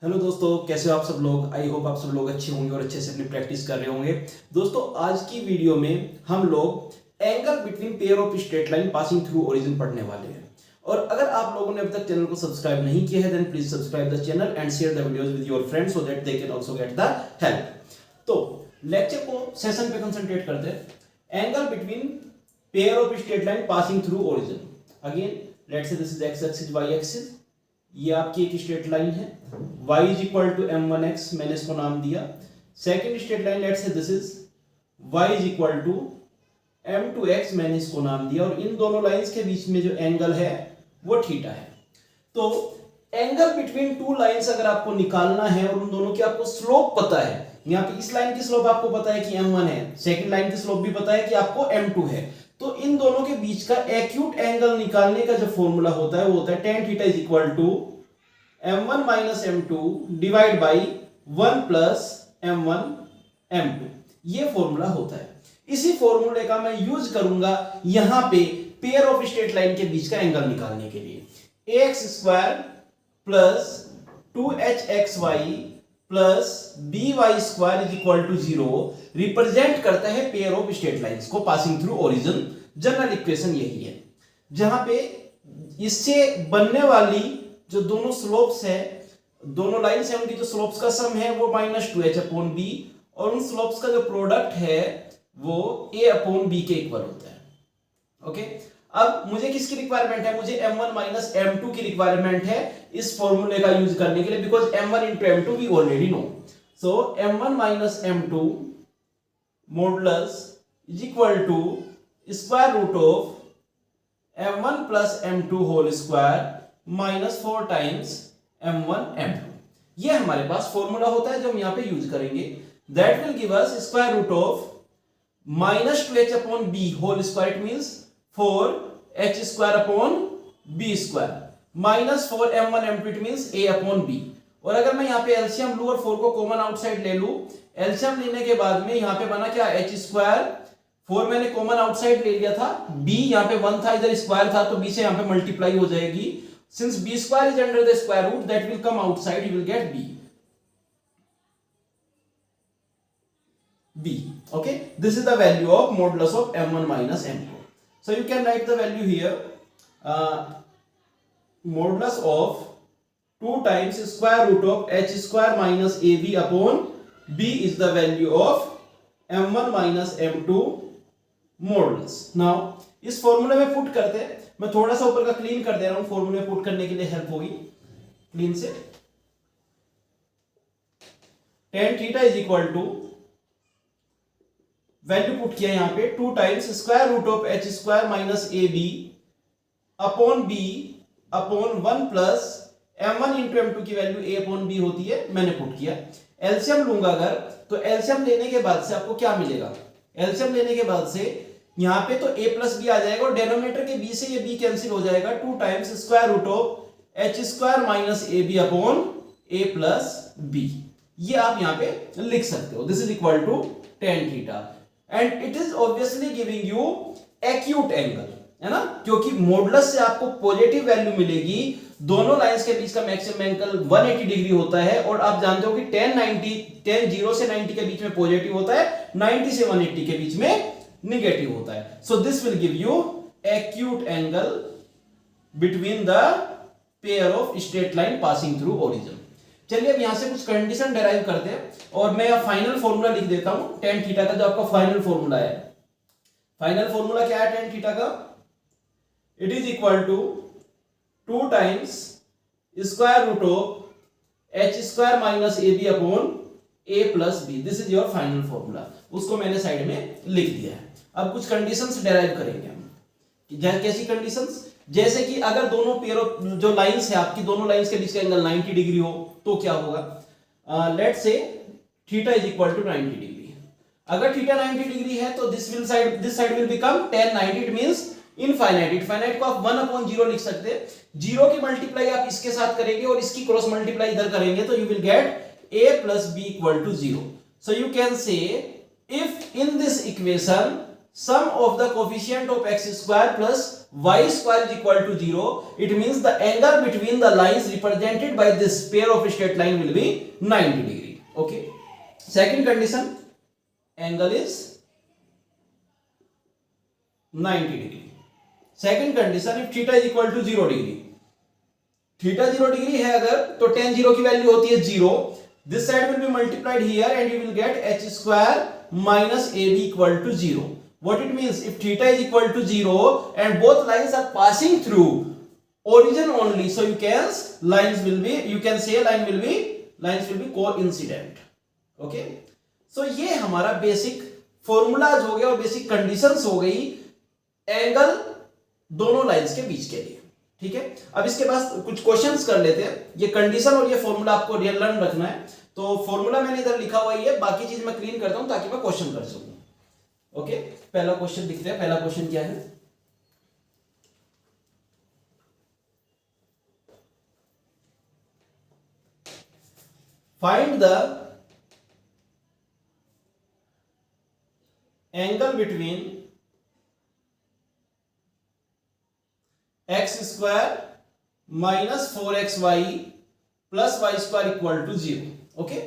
Hello दोस्तों, कैसे हो आप सब लोग। आई होप आप सब लोग अच्छे होंगे और अच्छे से अपनी प्रैक्टिस कर रहे होंगे। दोस्तों, आज की वीडियो में हम लोग angle between pair of straight line passing through origin पढ़ने वाले हैं। और अगर आप लोगों ने अभी तक चैनल को सब्सक्राइब नहीं किया है, then please subscribe the channel and share the videos with your friends so that they can also get the help. तो लेक्चर को सेशन पे कंसंट्रेट करते हैं। Angle between pair of straight line passing through origin. Again let's say this is x axis, y axis. ये आपकी एक straight line है, y is equal to m1x, मैंने इसको नाम दिया। Second straight line let's say this is y is equal to m2x, मैंने इसको नाम दिया। और इन दोनों लाइंस के बीच में जो एंगल है वो थीटा है। तो एंगल बिटवीन टू लाइंस अगर आपको निकालना है और उन दोनों की आपको स्लोप पता है, यहाँ पे इस लाइन की स्लोप आपको पता है कि m1 है, सेकेंड लाइन की स्लोप भी पता है कि आपको m2 है, तो इन दोनों के बीच का एक्यूट एंगल निकालने का जो फॉर्मूला होता है वो होता है tan theta is equal to m1 minus m2 divide by 1 plus m1 m2। ये फॉर्मूला होता है। इसी फॉर्मूले का मैं यूज करूंगा यहां पे पेयर ऑफ स्ट्रेट लाइन के बीच का एंगल निकालने के लिए। ax square plus 2hxy plus by square is equal to 0 represent करता है पेयर ऑफ स्ट्रेट लाइंस को passing through origin. General equation यही है, जहां पे इससे बनने वाली जो दोनों स्लोप्स है, दोनों लाइंस है, उनकी जो स्लोप्स का सम है वो -2h अपॉन बी, और उन स्लोप्स का जो प्रोडक्ट है वो a अपॉन बी के इक्वल होता है। ओके, अब मुझे किसकी रिक्वायरमेंट है? मुझे m1 माइनस m2 की रिक्वायरमेंट है इस फॉर्मूले का यूज करने के लिए, because m1 into m2 we already know. So m1 minus m2 modulus is equal to square root of m1 plus m2 whole square minus 4 times m1 m2। ये हमारे पास फॉर्मूला होता है जो हम यहां पे यूज करेंगे। That will give us square root of -2h upon b whole square, it means 4h square upon b square minus 4 m1 m2, it means a upon b। और अगर मैं यहां पे एलसीएम लूं और 4 को कॉमन आउटसाइड ले लूं, एलसीएम लेने के बाद में यहां पे बना क्या? h स्क्वायर, 4 मैंने कॉमन आउटसाइड ले लिया था, b यहां पे 1 था, इधर स्क्वायर था, तो b से यहां पे मल्टीप्लाई हो जाएगी। Since b square is under the square root, that will come outside, you will get b. Okay, this is the value of modulus of m1 minus m2. So you can write the value here, modulus of 2 times square root of h square minus ab upon b is the value of m1 minus m2 modulus. Now इस फॉर्मूले में put करते हैं, मैं थोड़ा सा ऊपर का क्लीन कर दे रहा हूं, फॉर्मूले में पुट करने के लिए हेल्प होगी क्लीन से। tan theta is equal to, value put किया यहां पे 2 times square root of h square minus a b upon b upon 1 plus m1 into m2 की वैल्यू a अपॉन b होती है, मैंने पुट किया। एलसीएम लूंगा अगर, तो एलसीएम लेने के बाद से आपको क्या मिलेगा? एलसीएम लेने के बाद से यहां पे तो a प्लस बी आ जाएगा और डिनोमिनेटर के b से ये b कैंसिल हो जाएगा। 2 times square root of h square minus a b upon a plus b, ये आप यहां पे लिख सकते हो। This is equal to tan theta and it is obviously giving you acute angle, है ना, क्योंकि मॉडुलस से आपको पॉजिटिव वैल्यू मिलेगी। दोनों लाइंस के बीच का मैक्सिमम एंगल 180 डिग्री होता है, और आप जानते हो कि tan 0 से 90 के बीच में पॉजिटिव होता है, 90 से 180 के बीच में नेगेटिव होता है। So this will give you acute angle between the pair of straight line passing through origin. चलिए अब यहां से कुछ कंडीशन डेराइव करते हैं, और मैं अब फाइनल फॉर्मूला लिख देता हूं tan थीटा का, जो आपका फाइनल फॉर्मूला है। फाइनल फॉर्मूला क्या है tan थीटा का? It is equal to 2 times square root of h square minus a b upon a plus b. This is your final formula, उसको मैंने साइड में लिख दिया है। अब कुछ कंडीशंस डेराइव करेंगे हम। कैसी कंडीशंस? जैसे कि अगर दोनों पेयर ऑफ जो लाइंस है आपकी, दोनों लाइंस के बीच का एंगल 90 डिग्री हो तो क्या होगा? Let's say theta is equal to 90 degree. अगर थीटा 90 डिग्री है तो this side will become tan 90, it means infinite. Infinite को आप 1/0 लिख सकते हैं। 0 की मल्टीप्लाई आप इसके साथ करेंगे और इसकी क्रॉस मल्टीप्लाई इधर करेंगे, तो you will gate a plus b equal to 0. So you can say if in this equation sum of the coefficient of x square plus y square is equal to 0, it means the angle between the lines represented by this pair of straight line will be 90 degree. Okay, second condition, angle is 90 degree. Second condition, if theta is equal to 0 degree, theta 0 degree है अगर तो tan 0 की value होती है 0, this side will be multiplied here and you will get h square minus ab equal to 0. What it means, if theta is equal to 0 and both lines are passing through origin only, so you can say lines will be coincident. Okay, so ये हमारा basic formulas हो गया और basic conditions हो गई angle दोनों lines के बीच के लिए. ठीक है, अब इसके बाद कुछ क्वेश्चंस कर लेते हैं. ये कंडीशन और ये फॉर्मूला आपको रियल लर्न रखना है. तो फॉर्मूला मैंने इधर लिखा हुआ है, बाकी चीज मैं क्लीन करता हूं ताकि मैं क्वेश्चन कर सकूं. ओके, पहला क्वेश्चन दिखते हैं. पहला क्वेश्चन क्या है, find the angle between x square minus 4xy plus y square equal to 0. Okay,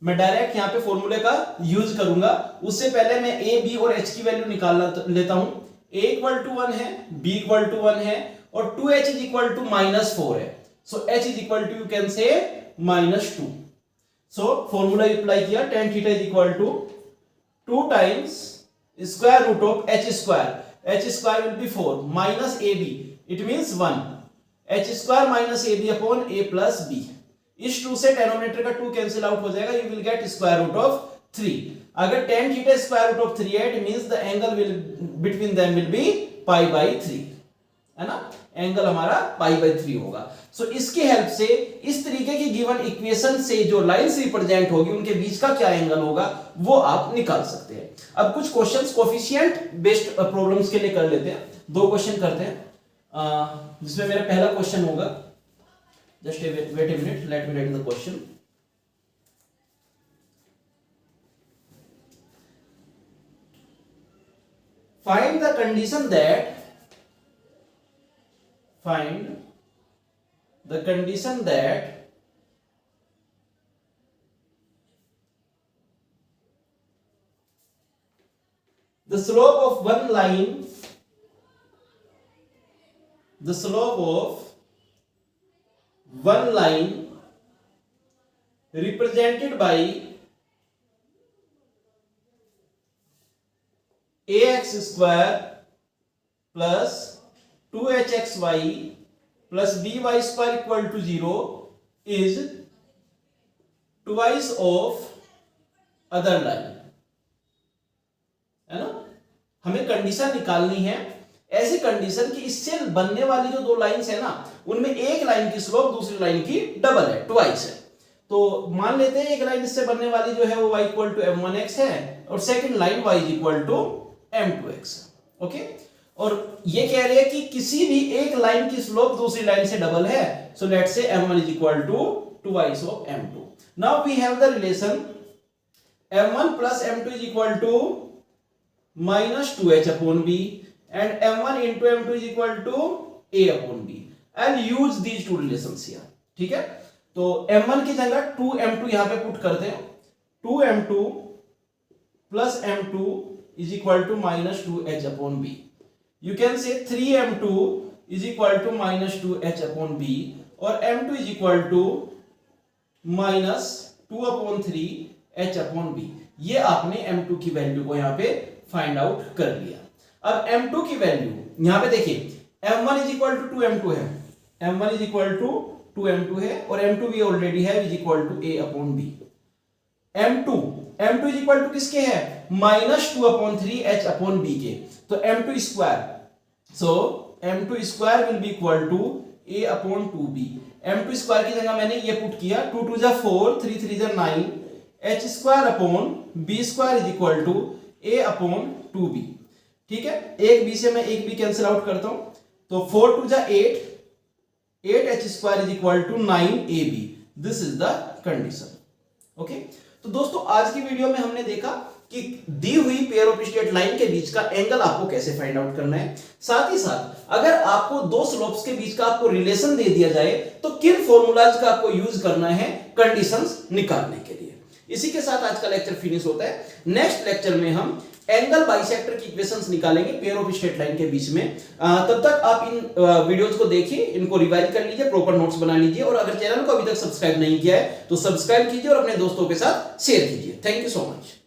मैं डायरेक्ट यहां पे फॉर्मूले का यूज करूंगा. उससे पहले मैं a b और h की वैल्यू निकाल लेता हूं. a इक्वल टू 1 है, b इक्वल टू 1 है और 2h is equal to minus 4 है. So h is equal to you can say minus 2. So formula apply किया, tan theta is equal to 2 times square root of h square will be 4 minus ab, it means 1, h square minus ab upon a plus b. इस 2 से denominator का 2 cancel out हो जाएगा, you will get square root of 3. अगर tan theta square root of 3 है, it means the angle will between them will be pi by 3, है ना. Angle हमारा पाई बाय 3 होगा. सो इसकी हेल्प से इस तरीके की गिवन इक्वेशन से जो लाइंस रिप्रेजेंट होगी उनके बीच का क्या एंगल होगा वो आप निकाल सकते हैं. अब कुछ क्वेश्चंस कोफिशिएंट बेस्ड प्रॉब्लम्स के लिए कर लेते हैं. 2 क्वेश्चन करते हैं, जिसमें मेरा पहला क्वेश्चन होगा, just wait a minute, let me write the question. Find the condition that the slope of one line represented by ax square plus 2hxy plus by square equal to 0 is twice of other line. है ना, हमें condition निकालनी है, ऐसी condition कि इससे बनने वाली जो 2 लाइंस है ना, उनमें एक लाइन की स्लोप दूसरी लाइन की डबल है, ट्वाइस है. तो मान लेते हैं एक लाइन इससे बनने वाली जो है वो y इक्वल टू m1x है और second line y equal to m2x. Okay, और ये कह रहे हैं कि किसी भी एक लाइन की स्लोप दूसरी लाइन से डबल है. सो let's say m1 is equal to twice of m2. Now we have the relation m1 plus m2 is equal to minus 2h upon b and m1 into m2 is equal to a upon b. I'll use these two relations here. ठीक है, तो m1 की जगह 2m2 यहां पे put करते हैं. 2m2 plus m2 is equal to minus 2h upon b. You can say 3m2 is equal to minus 2h upon b और m2 is equal to minus 2 upon 3h upon b. ये आपने m2 की value को यहां पे find out कर लिया. अब m2 की वैल्यू यहां पे देखिए, m1 is equal to 2m2 है, m1 is equal to 2m2 है और m2 भी ऑलरेडी है, is equal to a upon b. m2 is equal to किसके है, minus 2 upon 3h upon b के. तो m2 square, so m2 square will be equal to a upon 2b. m2 square की जगह मैंने ये पुट किया, 2 2 जा 4, 3 3 जा 9, h square upon b square is equal to a upon 2b. ठीक है, एक b से मैं एक b कैंसिल आउट करता हूं, तो 4 2 जा 8, 8h square is equal to 9ab. This is the condition. Okay, तो दोस्तों आज की वीडियो में हमने देखा कि दी हुई पेयर ऑफ स्ट्रेट लाइन के बीच का एंगल आपको कैसे फाइंड आउट करना है। साथ ही साथ अगर आपको दो स्लोप्स के बीच का आपको रिलेशन दे दिया जाए तो किन फॉर्मूलाज का आपको यूज करना है कंडीशंस निकालने के लिए। इसी के साथ आज का लेक्चर फिनिश होता है। नेक्स्ट लेक्चर में हम एंगल बाइसेक्टर की इक्वेशंस निकालेंगे पेयर ऑफ स्ट्रेट लाइन के बीच में। तब तक आप इन वीडियोस को देखिए, इनको रिवाइज कर लीजिए, प्रॉपर नोट्स बना लीजिए, और अगर चैनल को अभी तक सब्सक्राइब नहीं किया है तो सब्सक्राइब कीजिए और अपने दोस्तों के साथ शेयर कीजिए। Thank you so much.